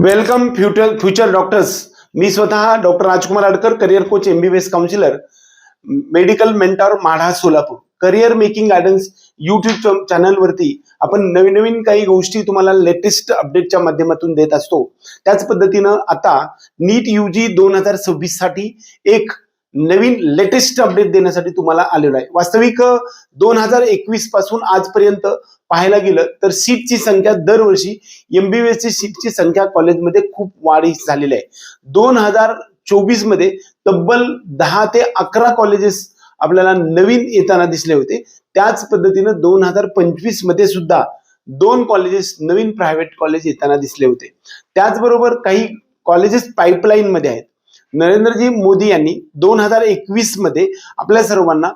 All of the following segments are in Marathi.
Welcome future doctors. मी स्वतः doctor Rajkumar Adkar, career coach, MBBS counsellor, medical mentor, Madha, Solapur. Career making guidance YouTube चॅनलवरती आपण नवीन नवीन काही गोष्टी तुम्हाला लेटेस्ट अपडेटच्या माध्यमातून देत असतो. त्याच पद्धतीनं आता नीट UG 2026 साठी एक नवीन लेटेस्ट अपडेट देण्यासाठी तुम्हाला आलेलो आहे. वास्तविक 2021 पासून आजपर्यंत पाहायला गेलं तर सीटची संख्या दरवर्षी MBBS ची सीटची संख्या कॉलेजमध्ये खूप वाढ झालेली आहे. 2024 मध्ये तब्बल 10 ते 11 कॉलेजेस आपल्याला नवीन येताना दिसले होते. त्याच पद्धतीनं 2025 मध्ये सुद्धा 2 कॉलेजेस नवीन प्रायव्हेट कॉलेज येताना दिसले होते. त्याचबरोबर काही कॉलेजेस पाईपलाईन मध्ये आहेत. नरेंद्रजी मोदी यांनी 2021 मध्ये आपल्या सर्वांना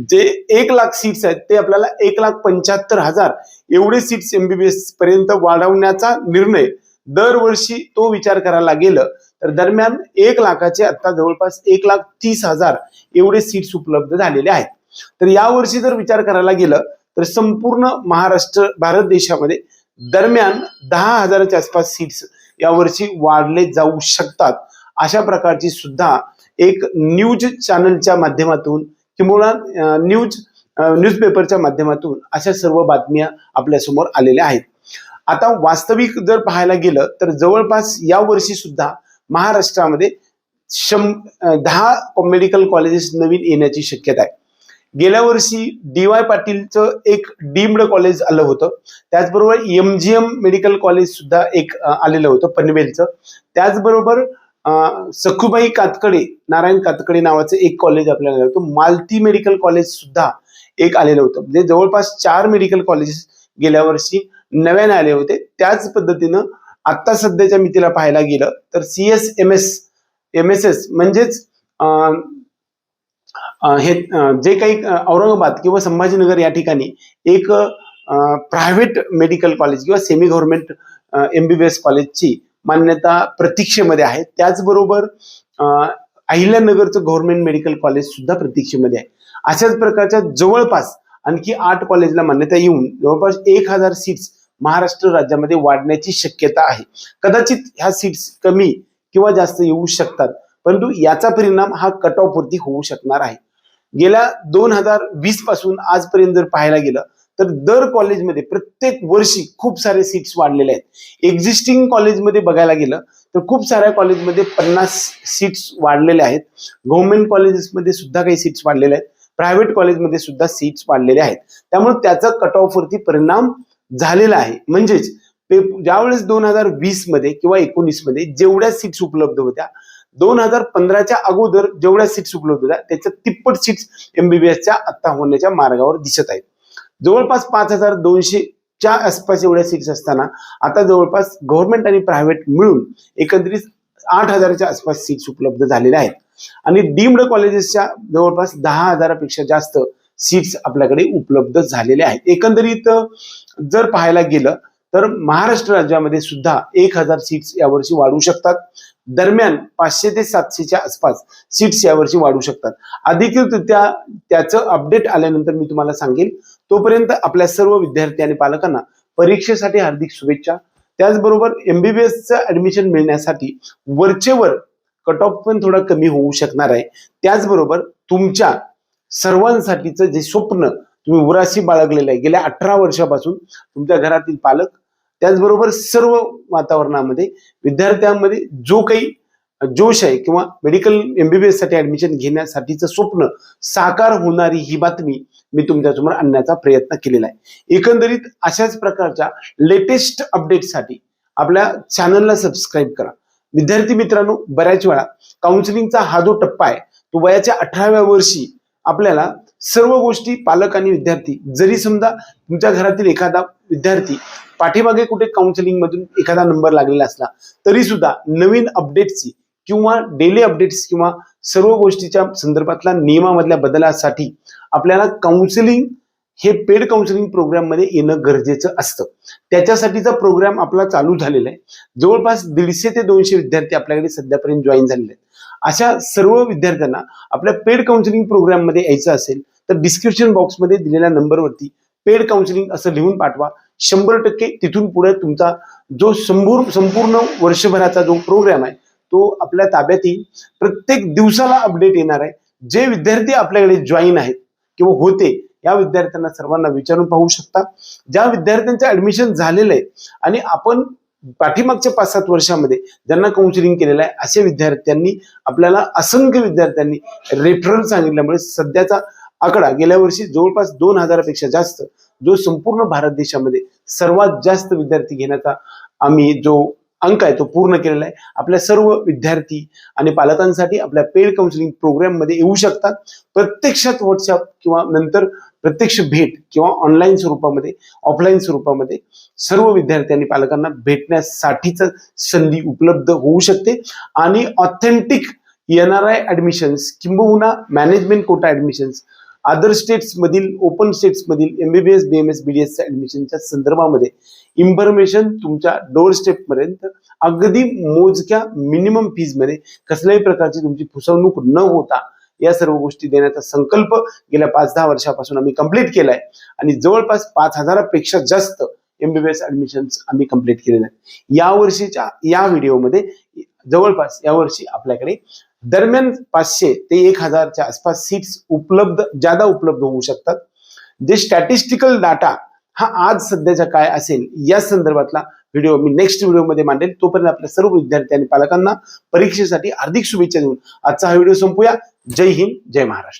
जे 1 लाख सीट्स आहेत ते आपल्याला 1,75,000 एवढे सीट्स MBBS पर्यंत वाढवण्याचा निर्णय दरवर्षी तो विचार करायला गेलं तर दरम्यान 1 लाखाचे आता जवळपास 1,30,000 एवढे सीट्स उपलब्ध झालेले आहेत. तर यावर्षी जर विचार करायला गेलं तर संपूर्ण महाराष्ट्र भारत देशामध्ये दरम्यान 10,000च्या आसपास सीट्स यावर्षी वाढले जाऊ शकतात. अशा प्रकारची सुद्धा एक न्यूज चॅनलच्या माध्यमातून किंवा न्यूजपेपरच्या माध्यमातून अशा सर्व बातम्या आपल्या समोर आलेल्या आहेत. आता वास्तविक जर पाहायला गेलं तर जवळपास या वर्षी सुद्धा महाराष्ट्रामध्ये 10 मेडिकल कॉलेजेस नवीन येण्याची शक्यता आहे. गेल्या वर्षी DY पाटीलचं एक डीम्ड कॉलेज आलं होतं. त्याचबरोबर MGM मेडिकल कॉलेज सुद्धा एक आलेलं होतं पनवेलचं. त्याचबरोबर सखुबाई कातकडे, नारायण कातकडे नावाचं एक कॉलेज आपल्याला आलं होतं. मालती मेडिकल कॉलेज सुद्धा एक आलेलं होतं. म्हणजे जवळपास 4 मेडिकल कॉलेजेस गेल्या वर्षी नव्याने आले होते. त्याच पद्धतीनं आता सध्याच्या मितीला पाहायला गेलं तर MSS म्हणजेच हे जे काही औरंगाबाद किंवा संभाजीनगर या ठिकाणी एक प्रायव्हेट मेडिकल कॉलेज किंवा सेमी गव्हर्नमेंट MBBS कॉलेजची मान्यता प्रतीक्षेमध्ये आहे. त्याचबरोबर अहिल्यानगरचं गव्हर्नमेंट मेडिकल कॉलेज सुद्धा प्रतीक्षेमध्ये आहे. अशाच प्रकारच्या जवळपास आणखी 8 कॉलेजला मान्यता येऊन जवळपास 1,000 सीट्स महाराष्ट्र राज्यामध्ये वाढण्याची शक्यता आहे. कदाचित ह्या सीट्स कमी किंवा जास्त येऊ शकतात, परंतु याचा परिणाम हा कट ऑफ वरती होऊ शकणार आहे. गेल्या 2020 पासून आजपर्यंत जर पाहायला गेलं तर दर कॉलेजमध्ये प्रत्येक वर्षी खूप सारे सीट्स वाढलेले आहेत. एक्झिस्टिंग कॉलेजमध्ये बघायला गेलं तर खूप साऱ्या कॉलेजमध्ये 50 सीट्स वाढलेल्या आहेत. गव्हर्नमेंट कॉलेजेसमध्ये सुद्धा काही सीट्स वाढलेल्या आहेत. प्रायव्हेट कॉलेजमध्ये सुद्धा सीट्स वाढलेल्या आहेत. त्यामुळे त्याचा कट ऑफ वरती परिणाम झालेला आहे. म्हणजेच ज्यावेळेस 2020 मध्ये किंवा 19 मध्ये जेवढ्या सीट्स उपलब्ध होत्या, 2015च्या अगोदर जेवढ्या सीट्स उपलब्ध होत्या त्याच्या तिप्पट सीट्स MBBSच्या आता होण्याच्या मार्गावर दिसत आहेत. जवळपास 5,200च्या आसपास एवढ्या सीट्स असताना आता जवळपास गव्हर्नमेंट आणि प्रायव्हेट मिळून एकंदरीत 8,000च्या आसपास सीट्स उपलब्ध झालेल्या आहेत. आणि डीम्ड कॉलेजेसच्या जवळपास 10,000पेक्षा जास्त सीट्स आपल्याकडे उपलब्ध झालेल्या आहेत. एकंदरीत जर पाहायला गेलं तर महाराष्ट्र राज्यामध्ये सुद्धा 1,000 सीट्स यावर्षी वाढू शकतात. दरम्यान 500 ते 700च्या आसपास सीट्स यावर्षी वाढू शकतात. अधिकृतरित्या त्याचं अपडेट आल्यानंतर मी तुम्हाला सांगेल. तोपर्यंत आपल्या सर्व विद्यार्थी आणि पालकांना परीक्षेसाठी हार्दिक शुभेच्छा. त्याचबरोबर MBBSचं ऍडमिशन मिळण्यासाठी वरचेवर कट ऑफ पण थोडा कमी होऊ शकणार आहे. त्याचबरोबर तुमच्या सर्वांसाठीचं जे स्वप्न तुम्ही उराशी बाळगलेलं आहे गेल्या 18 वर्षापासून, तुमच्या घरातील पालक त्याचबरोबर सर्व वातावरणामध्ये विद्यार्थ्यांमध्ये जो काही जोश आहे किंवा मेडिकल MBBS साठी ऍडमिशन घेण्यासाठीचं स्वप्न साकार होणारी ही बातमी मी तुमच्यासमोर आणण्याचा प्रयत्न केलेला आहे. एकंदरीत अशाच प्रकारच्या लेटेस्ट अपडेटसाठी आपल्या चॅनलला सबस्क्राईब करा. विद्यार्थी मित्रांनो, बऱ्याच वेळा काउन्सिलिंगचा हा जो टप्पा आहे तो वयाच्या 18व्या वर्षी आपल्याला सर्व गोष्टी पालक आणि विद्यार्थी, जरी समजा तुमच्या घरातील एखादा विद्यार्थी पाठीमागे कुठे काउन्सिलिंग मधून एखादा नंबर लागलेला असला तरी सुद्धा नवीन अपडेट्सची किंवा डेली अपडेट्स किंवा सर्व गोष्टीच्या संदर्भातल्या नियमामधल्या बदलासाठी आपल्याला काउन्सिलिंग हे पेड काउन्सिलिंग प्रोग्राम मध्ये येणं गरजेचं असतं. त्याच्यासाठीचा प्रोग्राम आपला चालू झालेला आहे. जवळपास 150 ते 200 विद्यार्थी आपल्याकडे सध्यापर्यंत जॉईन झालेले आहेत. अशा सर्व विद्यार्थ्यांना आपल्या पेड काउन्सिलिंग प्रोग्राम मध्ये यायचं असेल तर डिस्क्रिप्शन बॉक्समध्ये दिलेल्या नंबरवरती पेड काउन्सिलिंग असं लिहून पाठवा. 100% तिथून पुढे तुमचा जो संपूर्ण वर्षभराचा जो प्रोग्राम आहे तो आपल्या ताब्यात येईल. प्रत्येक दिवसाला अपडेट येणार आहे. जे विद्यार्थी आपल्याकडे जॉईन आहेत किंवा होते या विद्यार्थ्यांना सर्वांना विचारून पाहू शकता. ज्या विद्यार्थ्यांचं ऍडमिशन झालेलं आहे आणि आपण पाठीमागच्या 5-7 वर्षामध्ये ज्यांना काउन्सिलिंग केलेलं आहे असे विद्यार्थ्यांनी आपल्याला असंख्य विद्यार्थ्यांनी रेफरल सांगितल्यामुळे सध्याचा आकडा गेल्या वर्षी जवळपास 2000पेक्षा जास्त, जो संपूर्ण भारत देशामध्ये सर्वात जास्त विद्यार्थी घेण्याचा आम्ही जो अंक आहे तो पूर्ण केलेला आहे. आपल्या सर्व विद्यार्थी आणि पालकांसाठी आपल्या पेड काउन्सिलिंग प्रोग्राम मध्ये येऊ शकतात. प्रत्यक्षात व्हॉट्सअप किंवा नंतर प्रत्यक्ष भेट किंवा ऑनलाईन स्वरूपामध्ये, ऑफलाईन स्वरूपामध्ये सर्व विद्यार्थी आणि पालकांना भेटण्यासाठीच संधी उपलब्ध होऊ शकते. आणि ऑथेंटिक NRI ऍडमिशन्स किंबहुना management quota admissions, other states मधील, ओपन स्टेट्स मधील MBBS BMS BDS ऍडमिशनच्या संदर्भामध्ये इन्फॉर्मेशन तुमच्या डोअर स्टेप पर्यंत अगदी मोजक्या मिनिमम फीज मध्ये कसल्याही प्रकारची तुमची फसवणूक न होता या सर्व गोष्टी देण्याचा संकल्प गेल्या 5-10 वर्षापासून आम्ही कंप्लीट केलाय आणि जवळपास 5000पेक्षा जास्त MBBS ऍडमिशन्स आम्ही कंप्लीट केलेले आहेत. या वर्षीच्या या व्हिडिओमध्ये जवळपास यावर्षी आपल्याकडे दरम्यान 500 ते 1000च्या आसपास सीट्स ज्यादा उपलब्ध होऊ शकतात. जे स्टॅटिस्टिकल डाटा हा आज सध्याचा काय असेल या संदर्भातला व्हिडिओ मी नेक्स्ट व्हिडिओमध्ये मांडेल. तोपर्यंत आपल्या सर्व विद्यार्थी आणि पालकांना परीक्षेसाठी हार्दिक शुभेच्छा देऊन आजचा हा व्हिडिओ संपूया. जय हिंद, जय महाराष्ट्र.